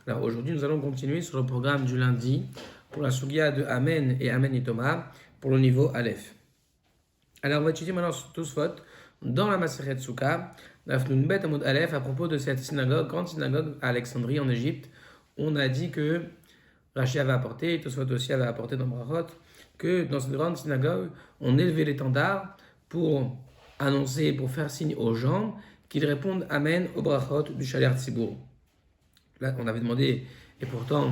Alors aujourd'hui, nous allons continuer sur le programme du lundi pour la Sugia de Amen et Amen et Thomas pour le niveau Aleph. Alors on va étudier maintenant Tosfot dans la Masechet Souka, la Fnunbet Amud Aleph, à propos de cette synagogue, grande synagogue à Alexandrie en Égypte. On a dit que Rashi avait apporté, et Tosfot aussi avait apporté dans Brachot, que dans cette grande synagogue, on élevait l'étendard pour annoncer, pour faire signe aux gens qu'ils répondent Amen au Brachot du Shaler Tzibour. Là, on avait demandé, et pourtant,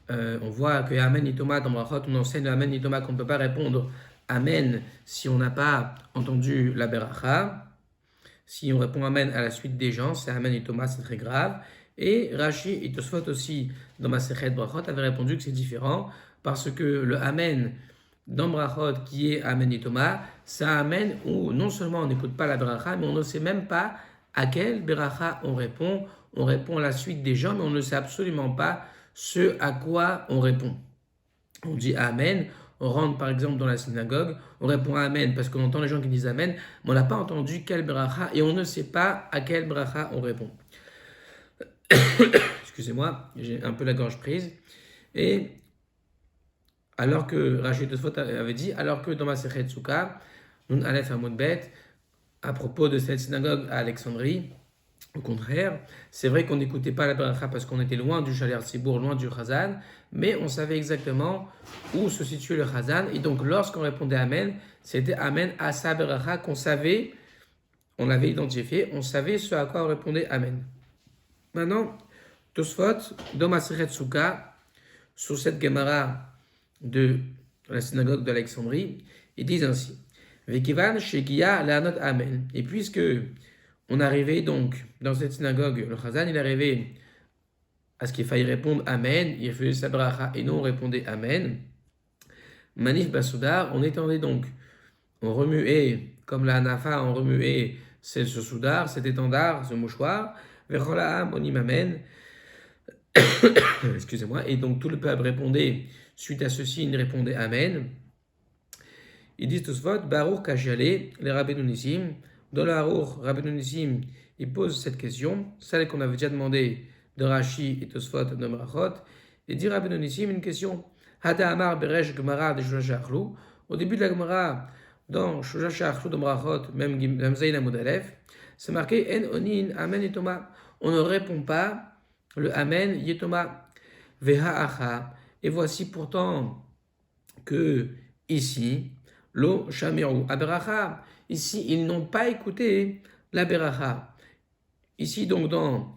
on voit que Amen et Thomas, dans Brachot, on enseigne Amen et Thomas qu'on ne peut pas répondre Amen si on n'a pas entendu la Beracha. Si on répond Amen à la suite des gens, c'est Amen et Thomas, c'est très grave. Et Rashi et Tosfot aussi, dans Masechet Brachot, avaient répondu que c'est différent, parce que le Amen dans Brachot, qui est Amen et Thomas, ça amène où non seulement on n'écoute pas la Beracha, mais on ne sait même pas à quelle Beracha on répond. On répond à la suite des gens, mais on ne sait absolument pas ce à quoi on répond. On dit Amen, on rentre par exemple dans la synagogue, on répond Amen parce qu'on entend les gens qui disent Amen, mais on n'a pas entendu quelle Beracha et on ne sait pas à quelle Beracha on répond. Excusez-moi, j'ai un peu la gorge prise. Et alors que Rachid Tosfot avait dit, alors que dans ma Masechet Souka, Nun Aleph Amud Bet, à propos de cette synagogue à Alexandrie, au contraire, c'est vrai qu'on n'écoutait pas la Beracha parce qu'on était loin du Shaler Tzibour, loin du Chazan, mais on savait exactement où se situait le Chazan, et donc lorsqu'on répondait Amen, c'était Amen à sa Beracha qu'on savait, on l'avait identifié, on savait ce à quoi on répondait Amen. Maintenant, Tosfot, dans Masechet Souka, sur cette Gemara de la synagogue d'Alexandrie, ils disent ainsi Vekivan Shekia Leanot Amen. Et puisque on arrivait donc dans cette synagogue, le Chazan, il arrivait à ce qu'il faille répondre Amen, il faisait sa bracha et nous on répondait Amen. Manif Basudar, on étendait donc, on remuait, comme la Hanafa, on remuait ce soudar, cet étendard, ce mouchoir, Vercholaam, on y Amen. Excusez-moi, et donc tout le peuple répondait, suite à ceci, il répondait Amen. Ils disent tous votes, Baruch Kajale, les Rabbeinu Nissim. Dans le Harour, Rabbeinu Nissim, il pose cette question, celle qu'on avait déjà demandé de Rashi et Tosfot de Brachot. Il dit Rabbeinu Nissim une question. Hada Amar Beresh Gemara de Shlosh Achlou. Au début de la Gemara, dans Shlosh Achlou de Brachot, même Zayin Amud Aleph, c'est marqué En Onin Amen Yetoma. On ne répond pas le Amen Yetoma. Veha Acha. Et voici pourtant que ici, Lo Shamiru Aberacha. Ici, ils n'ont pas écouté la Beracha. Ici, donc, dans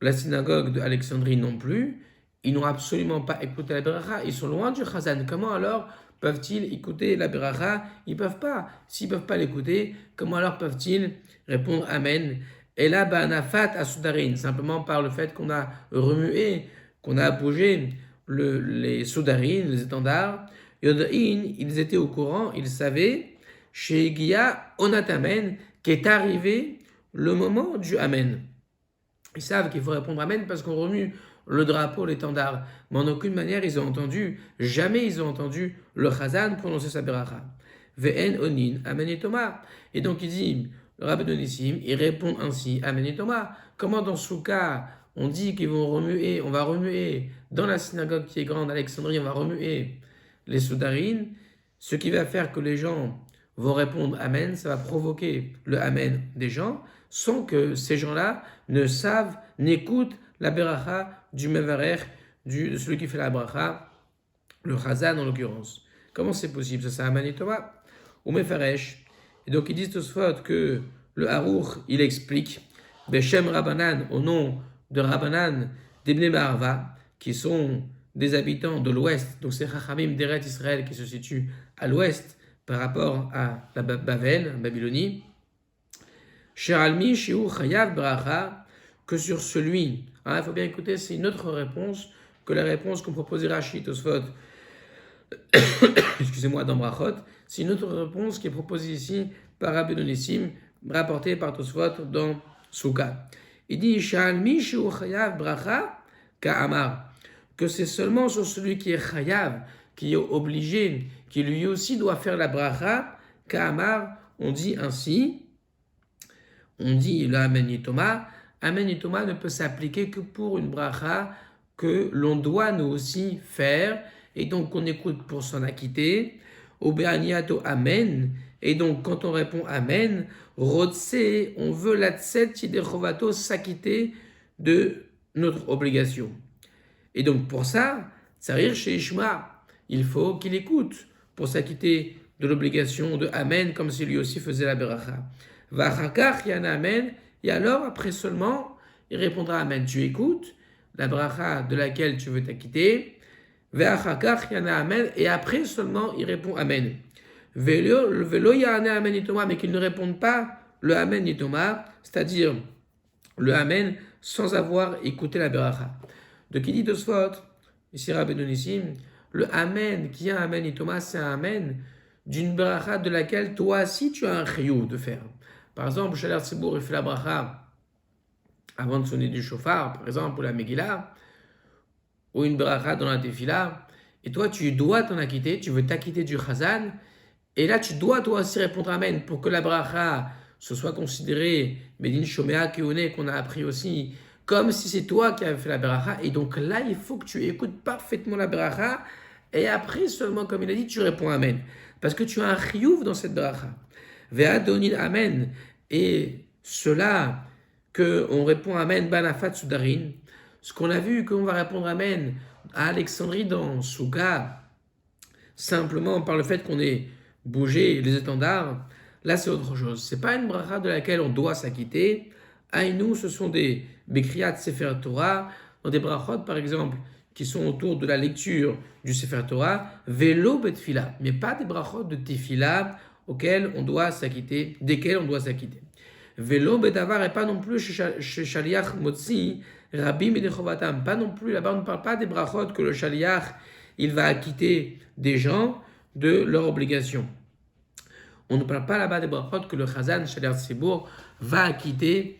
la synagogue d'Alexandrie non plus, ils n'ont absolument pas écouté la Beracha. Ils sont loin du Chazan. Comment alors peuvent-ils écouter la Beracha? Ils ne peuvent pas. S'ils ne peuvent pas l'écouter, comment alors peuvent-ils répondre Amen? Et là, Banafat à Soudarine, simplement par le fait qu'on a remué, qu'on a bougé les Soudarines, les étendards. Yodain, ils étaient au courant, ils savaient, chez Guilla, Onatamen, qu'est arrivé le moment du Amen. Ils savent qu'il faut répondre Amen parce qu'on remue le drapeau, l'étendard. Mais en aucune manière, ils ont entendu, jamais ils ont entendu le Chazan prononcer sa Beracha. Ve'en onin, Amen et Thomas. Et donc il dit, le Rabbeinu Nissim, il répond ainsi, Amen et Thomas. Comment dans ce cas, on dit qu'ils vont remuer, on va remuer dans la synagogue qui est grande, Alexandrie, on va remuer les soudarines, ce qui va faire que les gens vont répondre Amen, ça va provoquer le Amen des gens, sans que ces gens-là ne savent, n'écoutent la Beracha du Mevarer, de celui qui fait la Beracha, le Chazan en l'occurrence. Comment c'est possible? Ça, c'est Amen et Thomas ou Mefaresh. Et donc ils disent Tosfot que le Harour, il explique Beshem Rabbanan, au nom de Rabbanan, d'Ibn Barva, qui sont des habitants de l'ouest, donc c'est Chachamim d'Eret Israël qui se situe à l'ouest par rapport à la Bavel, Babylonie. Sheralmi Shiu Chayav Bracha, que sur celui, il faut bien écouter, c'est une autre réponse que la réponse qu'on proposait Rashi Tosfot, excusez-moi, dans Brachot, c'est une autre réponse qui est proposée ici par Rabbeinu Nissim, rapportée par Tosfot dans Souka. Il dit Sheralmi Shiu Chayav Bracha Ka'amar, que c'est seulement sur celui qui est chayav, qui est obligé, qui lui aussi doit faire la bracha, ka'amar, on dit ainsi, on dit le Amen Yitoma. Amen Yitoma ne peut s'appliquer que pour une bracha que l'on doit nous aussi faire, et donc on écoute pour s'en acquitter. Obeaniato Amen, et donc quand on répond Amen, Rotse, on veut la tset chidechovato, s'acquitter de notre obligation. Et donc pour ça, Tsarir chez Ishma, il faut qu'il écoute pour s'acquitter de l'obligation de Amen, comme si lui aussi faisait la beracha. Vachakach yana Amen, et alors après seulement, il répondra Amen. Tu écoutes la beracha de laquelle tu veux t'acquitter. Vachakach yana Amen, et après seulement, il répond Amen. Velo yana Amen itoma, mais qu'il ne réponde pas le Amen itoma, c'est-à-dire le Amen sans avoir écouté la beracha. De qui dit Tosfot, ici Rabbeinu Nissim, le Amen qui a Amen et Thomas, c'est un Amen d'une bracha de laquelle toi aussi tu as un chiyuv de faire. Par exemple, Shaler Tzibour, il fait la bracha avant de sonner du chauffard, par exemple, ou la Megillah, ou une bracha dans la Tefila, et toi tu dois t'en acquitter, tu veux t'acquitter du Chazan, et là tu dois toi aussi répondre Amen pour que la bracha se soit considérée Medin Shomea Keone qu'on a appris aussi, comme si c'est toi qui avais fait la beracha, et donc là, il faut que tu écoutes parfaitement la beracha, et après seulement, comme il a dit, tu réponds Amen. Parce que tu as un chiyuv dans cette beracha. Ve'a donil Amen. Et cela, qu'on répond Amen, banafat sudarin, ce qu'on a vu, qu'on va répondre Amen à Alexandrie dans Souga, simplement par le fait qu'on ait bougé les étendards, là c'est autre chose. C'est pas une bracha de laquelle on doit s'acquitter. Aïnou, ce sont des Bekriyat Sefer Torah, dans des brachot par exemple, qui sont autour de la lecture du Sefer Torah, Velo Betfila, mais pas des brachot de Tefila auxquels on doit s'acquitter, desquels on doit s'acquitter. Velo Bedavar, et pas non plus chez Shaliach Motzi, Rabbi Medechovatam, pas non plus, là-bas on ne parle pas des brachot que le Shaliach, il va acquitter des gens de leur obligation. On ne parle pas là-bas des brachot que le Chazan, Shaliach Tzibour, va acquitter,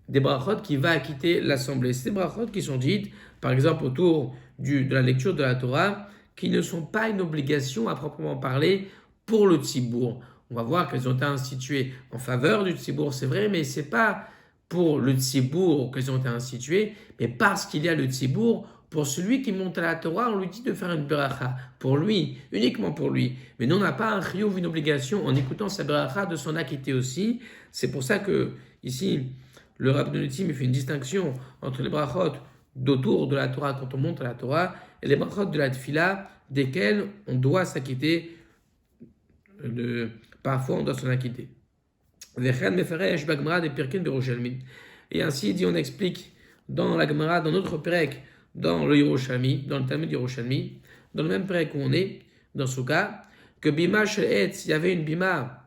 des brachot qui va acquitter l'assemblée. C'est des brachot qui sont dites, par exemple, autour de la lecture de la Torah, qui ne sont pas une obligation à proprement parler pour le tzibour. On va voir qu'elles ont été instituées en faveur du tzibour, c'est vrai, mais ce n'est pas pour le tzibour qu'elles ont été instituées, mais parce qu'il y a le tzibour, pour celui qui monte à la Torah, on lui dit de faire une beracha, pour lui, uniquement pour lui. Mais nous, on n'a pas un chiyuv, une obligation, en écoutant sa beracha, de s'en acquitter aussi. C'est pour ça que, ici, le Rabbeinu Nissim fait une distinction entre les brachot d'autour de la Torah quand on monte à la Torah et les brachot de la Tfila desquels on doit s'acquitter, parfois on doit s'en acquitter. Et ainsi dit, on explique dans la Gemara, dans notre Perek, dans le Yerushalmi, dans le Talmud Yerushalmi, dans le même Perek où on est, dans Souka, que Bima Shel Etz, il y avait une Bima,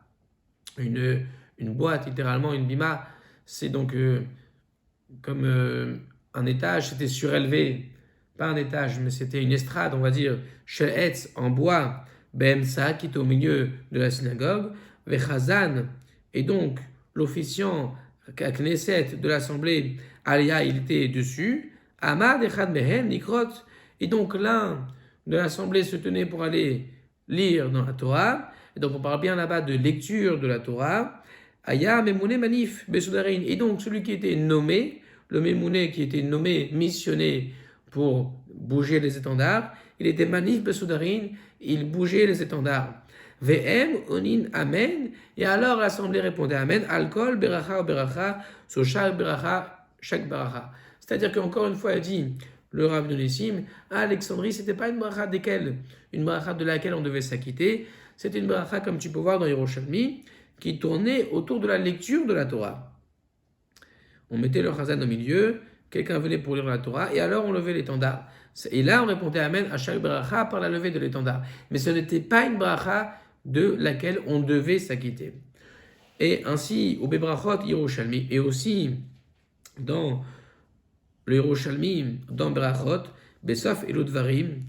une boîte, littéralement une Bima. C'est donc comme un étage, c'était surélevé, pas un étage, mais c'était une estrade, on va dire, Shel Etz, en bois, Behemsa, qui est au milieu de la synagogue, Vechazan, et donc l'officiant à Knesset de l'assemblée, Alia, il était dessus, Amad Echad Mehen, Nikrot, et donc l'un de l'assemblée se tenait pour aller lire dans la Torah, et donc on parle bien là-bas de lecture de la Torah, Aya Memouné Manif Besoudarin. Et donc celui qui était nommé, le Memouné qui était nommé, missionné pour bouger les étendards, il était Manif Besoudarin, il bougeait les étendards. VM Onin Amen. Et alors l'assemblée répondait Amen. Alkol Beracha ou Beracha, sur chaque Beracha, chaque Beracha. C'est-à-dire qu'encore une fois, il dit le Rabbeinu Nissim, à Alexandrie, c'était pas une bracha de laquelle on devait s'acquitter, c'était une bracha comme tu peux voir dans Yerushalmi, qui tournait autour de la lecture de la Torah. On mettait le chazan au milieu, quelqu'un venait pour lire la Torah, et alors on levait l'étendard. Et là, on répondait Amen à chaque bracha par la levée de l'étendard. Mais ce n'était pas une bracha de laquelle on devait s'acquitter. Et ainsi, au Bebrachot Yerushalmi, et aussi dans le Yerushalmi, dans Berachot, Besof et Ludvarim,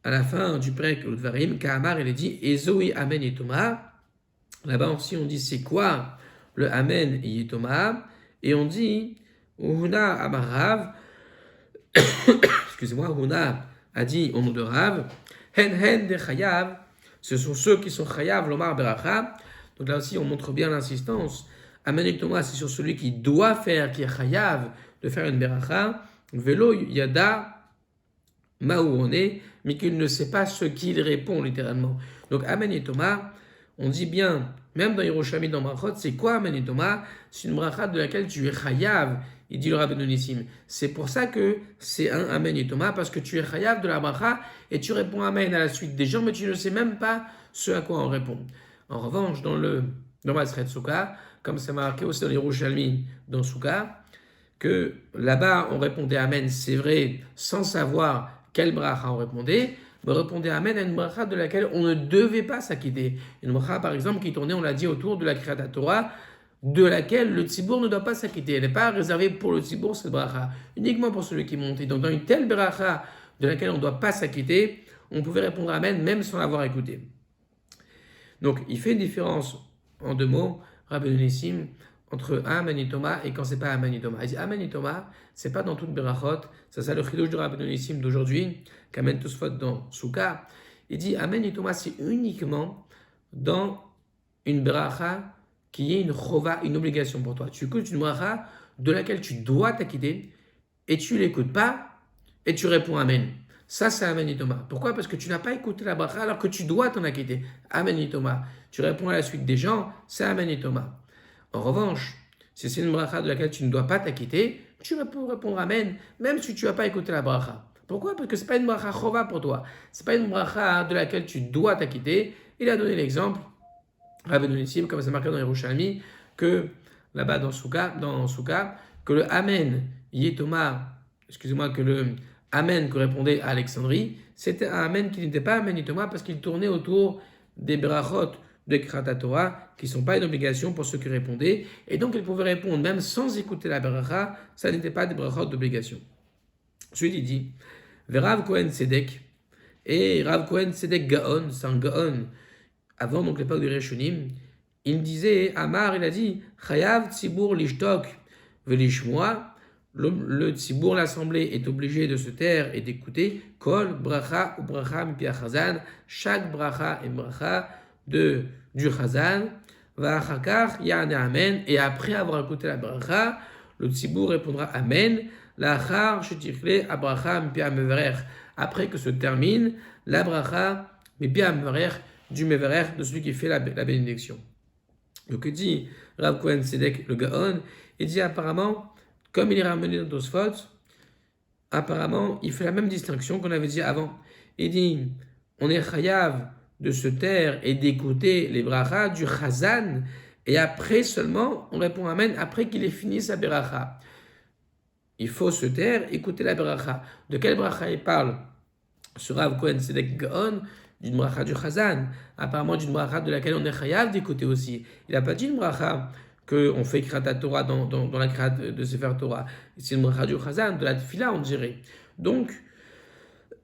à la fin du prêt Ludvarim, Kahamar, il est dit Ezoi Amen Yetoma. Là-bas aussi, on dit c'est quoi le Amen Yetoma, et on dit Huna Amarav, excusez-moi, Huna a dit au nom de Rav, Hen de Chayav, ce sont ceux qui sont Chayav, Lomar Beracha. Donc là aussi, on montre bien l'insistance. Amen Yetoma, c'est sur celui qui doit faire, qui est Chayav, de faire une Beracha. Velo Yada Maou on est, mais qu'il ne sait pas ce qu'il répond littéralement. Donc Amen et Thomas, on dit bien, même dans Yerushalmi, dans Brachot, c'est quoi Amen et Thomas? C'est une bracha de laquelle tu es chayav, il dit le Rabbeinu Nissim. C'est pour ça que c'est un Amen et Thomas, parce que tu es chayav de la bracha et tu réponds Amen à la suite des gens, mais tu ne sais même pas ce à quoi on répond. En revanche, dans Maseret Souka, comme c'est marqué aussi dans Yerushalmi, dans Souka, que là-bas on répondait Amen, c'est vrai, sans savoir quelle bracha on répondait, mais répondait Amen à une bracha de laquelle on ne devait pas s'acquitter. Une bracha, par exemple, qui tournait, on l'a dit, autour de la Kriyat Torah, de laquelle le tzibour ne doit pas s'acquitter. Elle n'est pas réservée pour le tzibour, cette bracha, uniquement pour celui qui monte. Et donc, dans une telle bracha de laquelle on ne doit pas s'acquitter, on pouvait répondre Amen même sans l'avoir écouté. Donc, il fait une différence en deux mots, Rabbeinu Nissim, entre Amen et Thomas et quand c'est pas Amen et Thomas. Il dit Amen et Thomas, c'est pas dans toute Berachot, c'est le chidouche de Rabbeinu Nissim d'aujourd'hui, qu'Amen Tosfot dans Souka. Il dit Amen et Thomas, c'est uniquement dans une Beracha qui est une chova, une obligation pour toi. Tu écoutes une Beracha de laquelle tu dois t'acquitter et tu l'écoutes pas et tu réponds Amen. Ça, c'est Amen et Thomas. Pourquoi? Parce que tu n'as pas écouté la bracha alors que tu dois t'en acquitter. Amen et Thomas. Tu réponds à la suite des gens, c'est Amen et Thomas. En revanche, si c'est une bracha de laquelle tu ne dois pas t'acquitter, tu peux répondre Amen, même si tu n'as pas écouté la bracha. Pourquoi? Parce que ce n'est pas une bracha chova pour toi. Ce n'est pas une bracha de laquelle tu dois t'acquitter. Il a donné l'exemple, Rabbeinu Nissim, comme c'est marqué dans Yerushalmi, que là-bas dans Souka, que le Amen, que le Amen que répondait à Alexandrie, c'était un Amen qui n'était pas Amen et Thomas parce qu'il tournait autour des brachot de Kriyat Torah qui ne sont pas une obligation pour ceux qui répondaient. Et donc, ils pouvaient répondre même sans écouter la bracha, ça n'était pas des brachot d'obligation. Ensuite, il dit, Rav Kohen Sedek, et Rav Kohen Sedek Gaon, c'est un Gaon, avant donc l'époque de Rishonim, il disait, Amar, il a dit, Chayav Tzibur Lishtok Velishmoa, le Tzibour, l'assemblée, est obligé de se taire et d'écouter Kol, Bracha ou Bracha Mipi Chazan, chaque Bracha et Bracha du Chazan, Va'achakar Ya'ane Amen, et après avoir écouté la Bracha, le Tzibour répondra Amen, La'achar Shetikle Abracha Mipi Meverer, après que se termine la Bracha Mipi Meverer, du Meverer, de celui qui fait la bénédiction. Donc il dit, Rav Kohen Sedek le Gaon, il dit apparemment, comme il est ramené dans Tosfot, apparemment, il fait la même distinction qu'on avait dit avant. Il dit, on est chayav de se taire et d'écouter les brachas du chazan, et après seulement, on répond Amen, après qu'il ait fini sa beracha. Il faut se taire, écouter la bracha. De quelle bracha il parle? Sur Rav Kohen Sedek Gaon, d'une bracha du chazan, apparemment d'une bracha de laquelle on est chayav d'écouter aussi. Il n'a pas dit une bracha qu'on fait Kriyat Torah dans la Kriyat de Sefer Torah. C'est une bracha du Chazan, de la Tfila, on dirait. Donc,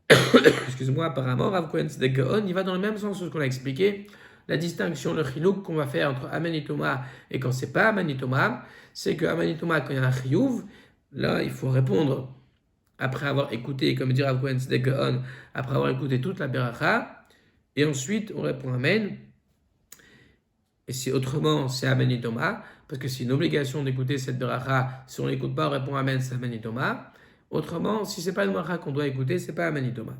excuse-moi, apparemment, Rav Kohen Sedek Gaon, il va dans le même sens que ce qu'on a expliqué. La distinction, le chilouk qu'on va faire entre Amen et Thomas et quand c'est pas Amen et Thomas, c'est que Amen et Thomas, quand il y a un chiyuv, là, il faut répondre après avoir écouté, comme dit Rav Kohen Sedek Gaon, après avoir écouté toute la beracha, et ensuite on répond Amen. Et si autrement, c'est Amen et Thomas, parce que c'est une obligation d'écouter cette beracha. Si on ne l'écoute pas, on répond Amen, c'est Amen et Thomas. Autrement, si ce n'est pas une beracha qu'on doit écouter, ce n'est pas Amen et Thomas.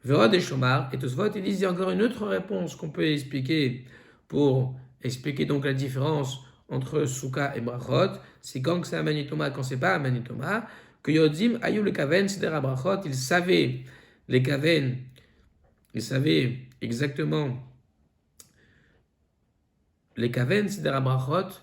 Verod et Shomar, et Tosfot, ils disent, il y a encore une autre réponse qu'on peut expliquer pour expliquer donc la différence entre Souka et Brachot. C'est quand c'est Amen et Thomas, quand c'est pas Amen et Thomas, que Yodim, Ayou le Kaven, c'est des Brachot, ils savaient les Kaven, ils savaient exactement les Kaven, c'est des brachot,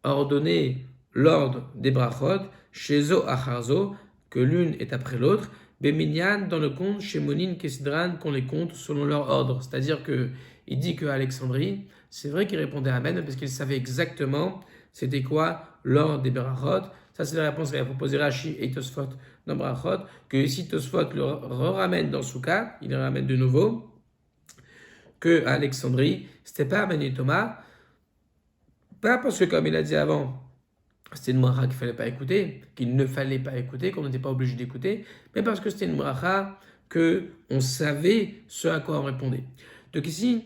ordonner l'ordre des brachot, chez Zo Acharzo, que l'une est après l'autre, Beminyan, dans le compte, chez Monin Kesidran, qu'on les compte selon leur ordre. C'est-à-dire qu'il dit qu'à Alexandrie, c'est vrai qu'il répondait Amen, parce qu'il savait exactement c'était quoi l'ordre des brachot. Ça, c'est la réponse qu'a proposé Rashi et Tosfot dans Brachot, que ici Tosfot le ramène dans Souka, il le ramène de nouveau, que à Alexandrie, c'était pas Amen et Thomas, pas parce que, comme il a dit avant, c'était une bracha qu'il fallait pas écouter, qu'il ne fallait pas écouter, qu'on n'était pas obligé d'écouter, mais parce que c'était une bracha que on savait ce à quoi on répondait. Donc ici,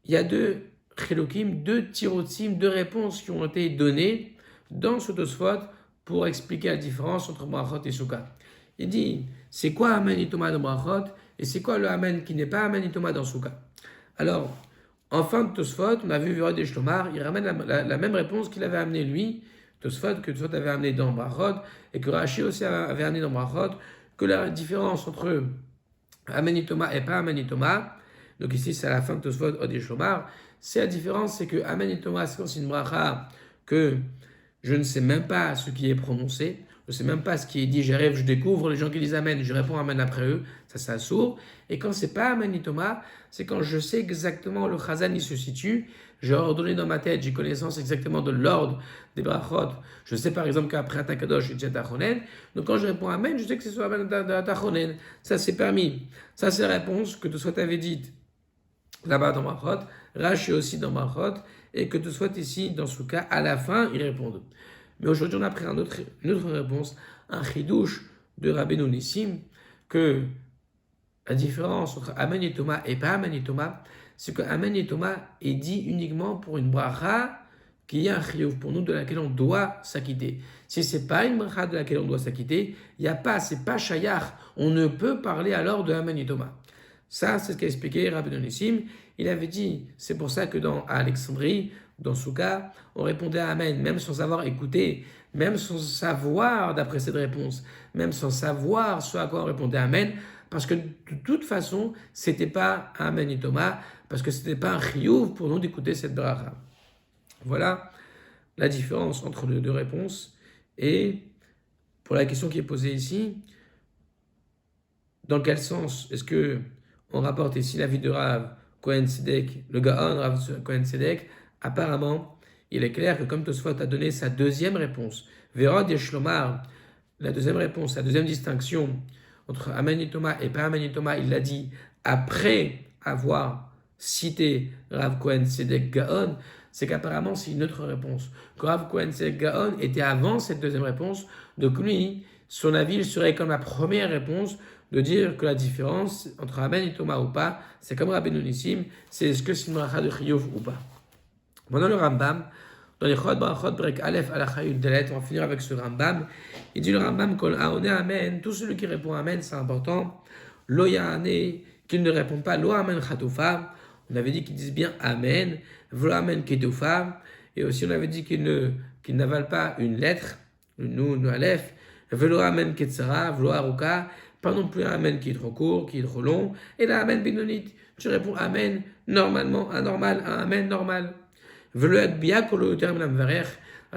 il y a deux chilokim, deux tirotim, deux réponses qui ont été données dans ce Tosfot pour expliquer la différence entre brachot et souka. Il dit, c'est quoi Amen Itoma dans Brachot et c'est quoi le Amen qui n'est pas Amen Itoma dans Souka. Alors, en fin de Tosfot, on a vu Vérod et Shlomar, il ramène la même réponse qu'il avait amené lui, Tosfot, que Tosfot avait amené dans Brachot, et que Rashi aussi avait amené dans Brachot, que la différence entre Amen Itoma et pas Amen Itoma, donc ici c'est à la fin de Tosfot, Od et Shlomar, c'est la différence, c'est que Amen Itoma, c'est quand c'est une bracha que je ne sais même pas ce qui est prononcé, je ne sais même pas ce qui est dit, j'arrive, je découvre les gens qui disent Amen, je réponds Amen après eux, ça c'est sourd. Et quand c'est pas Amen Itoma, c'est quand je sais exactement où le Chazan il se situe, j'ai ordonné dans ma tête, j'ai connaissance exactement de l'ordre des brachot. Je sais par exemple qu'après Atakadosh, il y a Tachonen. Donc quand je réponds Amen, je sais que c'est soit Amen Tachonen. Ça c'est permis. Ça c'est la réponse que tu sois t'avais dite là-bas dans Brachot, Rashi aussi dans Brachot, et que tu sois ici dans ce cas, à la fin, ils répondent. Mais aujourd'hui, on a pris une autre réponse, un chidouche de Rabbeinu Nissim, que la différence entre Amen et Thomas et pas Amen et Thomas, c'est que Amen et Thomas est dit uniquement pour une bracha qui est un chiyuv pour nous de laquelle on doit s'acquitter. Si c'est pas une bracha de laquelle on doit s'acquitter, il n'y a pas, c'est pas shayach. On ne peut parler alors de Amen et Thomas. Ça, c'est ce qu'a expliqué Rabbeinu Nissim. Il avait dit, c'est pour ça que à Alexandrie, dans Souka, on répondait à Amen, même sans avoir écouté, même sans savoir d'après cette réponse, même sans savoir ce à quoi on répondait Amen, parce que de toute façon, c'était pas Amen et Thomas, parce que c'était pas un chiyuv pour nous d'écouter cette bracha. Voilà la différence entre les deux réponses. Et pour la question qui est posée ici, dans quel sens est-ce que on rapporte ici la vie de Rav Kohen Sedek, le Gaon Rav Kohen Sedek? Apparemment, il est clair que comme Tosfot a donné sa deuxième réponse, Vérod et Shlomar, la deuxième réponse, la deuxième distinction entre Amen et Thomas et pas Amen et Thomas, il l'a dit après avoir cité Rav Kohen Sedek Gaon, c'est qu'apparemment c'est une autre réponse. Que Rav Kohen Sedek Gaon était avant cette deuxième réponse, donc lui, son avis il serait comme la première réponse, de dire que la différence entre Amen et Thomas ou pas, c'est comme Rabbeinu Nissim, c'est est-ce que c'est une bracha de chiyuv ou pas. Maintenant le Rambam, dans les Chod Barachot Brek Aleph Alacha Yud Dalet, on va finir avec ce Rambam. Il dit le Rambam Kol Aone Amen, tout celui qui répond Amen, c'est important. Lo Yahane, qu'il ne répond pas Lo Amen Chatufa. On avait dit qu'ils disent bien Amen, Vlo Amen Ketufa. Et aussi on avait dit qu'ils n'avalent pas une lettre, le Nun, le Aleph, Vlo Amen Ketsara, Vlo Aruka. Pas non plus un Amen qui est trop court, qui est trop long. Et là, Amen Benonit, tu réponds Amen normalement, un normal, un Amen normal.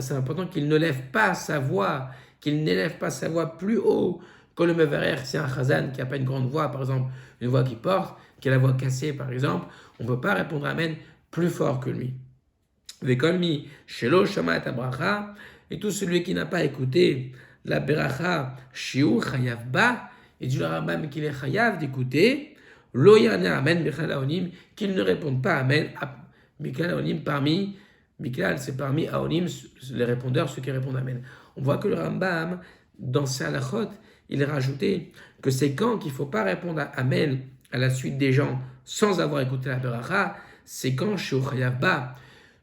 C'est important qu'il ne lève pas sa voix, qu'il n'élève pas sa voix plus haut que le Mevarer. C'est un Chazan qui n'a pas une grande voix, par exemple, une voix qui porte, qui a la voix cassée, par exemple. On ne peut pas répondre Amen plus fort que lui. Vekolmi, Shelo Shama et Abracha, et tout celui qui n'a pas écouté la Beracha, Shiur Chayav Ba, et dit le Rambam qu'il est chayav d'écouter, lo yana amen bichal aonim, qu'il ne réponde pas amen bichal aonim parmi, bichal c'est parmi aonim, les répondeurs, ceux qui répondent amen. On voit que le Rambam, dans ses halachot, il a rajouté que c'est quand qu'il ne faut pas répondre à amen à la suite des gens sans avoir écouté la beracha, c'est quand je suis chayav ba.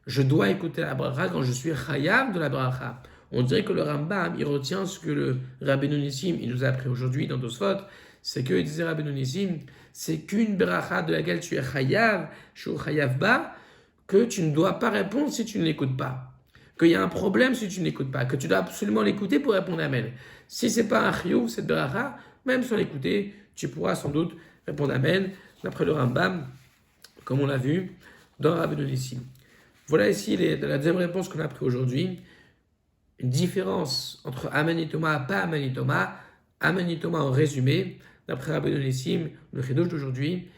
Je dois écouter la beracha quand je suis chayav de la beracha. On dirait que le Rambam, il retient ce que le Rabbeinu Nissim, il nous a appris aujourd'hui dans Tosfot, c'est que, il disait Rabbeinu Nissim, c'est qu'une beracha de laquelle tu es chayav, shu chayav ba, que tu ne dois pas répondre si tu ne l'écoutes pas. Qu'il y a un problème si tu ne l'écoutes pas, que tu dois absolument l'écouter pour répondre Amen. Si ce n'est pas un chiyuv, cette beracha, même sans l'écouter, tu pourras sans doute répondre Amen, d'après le Rambam, comme on l'a vu dans Rabbeinu Nissim. Voilà ici la deuxième réponse qu'on a appris aujourd'hui. Une différence entre Amen et Thomas, pas Amen et Thomas. Amen et Thomas en résumé, d'après Rabbeinu Nissim, le chidouche d'aujourd'hui,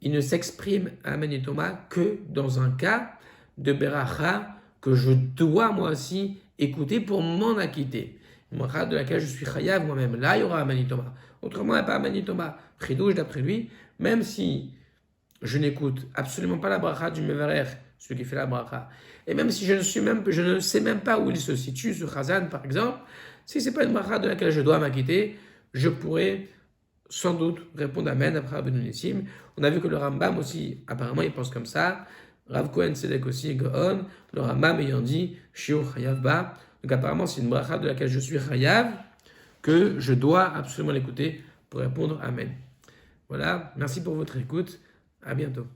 il ne s'exprime Amen et Thomas que dans un cas de beracha que je dois moi aussi écouter pour m'en acquitter. Une beracha de laquelle je suis chayav moi-même. Là, il y aura Amen et Thomas. Autrement, il n'y a pas Amen et Thomas. Chidouche d'après lui, même si je n'écoute absolument pas la bracha du Mevarer, celui qui fait la bracha, et même si je ne sais même pas où il se situe, ce Chazan par exemple, si ce n'est pas une bracha de laquelle je dois m'acquitter, je pourrais sans doute répondre Amen après Rabbeinu Nissim. On a vu que le Rambam aussi, apparemment, il pense comme ça. Rav Kohen Sedek aussi, Gaon, le Rambam ayant dit Shiur Chayav Ba. Donc apparemment, c'est une bracha de laquelle je suis Chayav, que je dois absolument l'écouter pour répondre Amen. Voilà, merci pour votre écoute. À bientôt.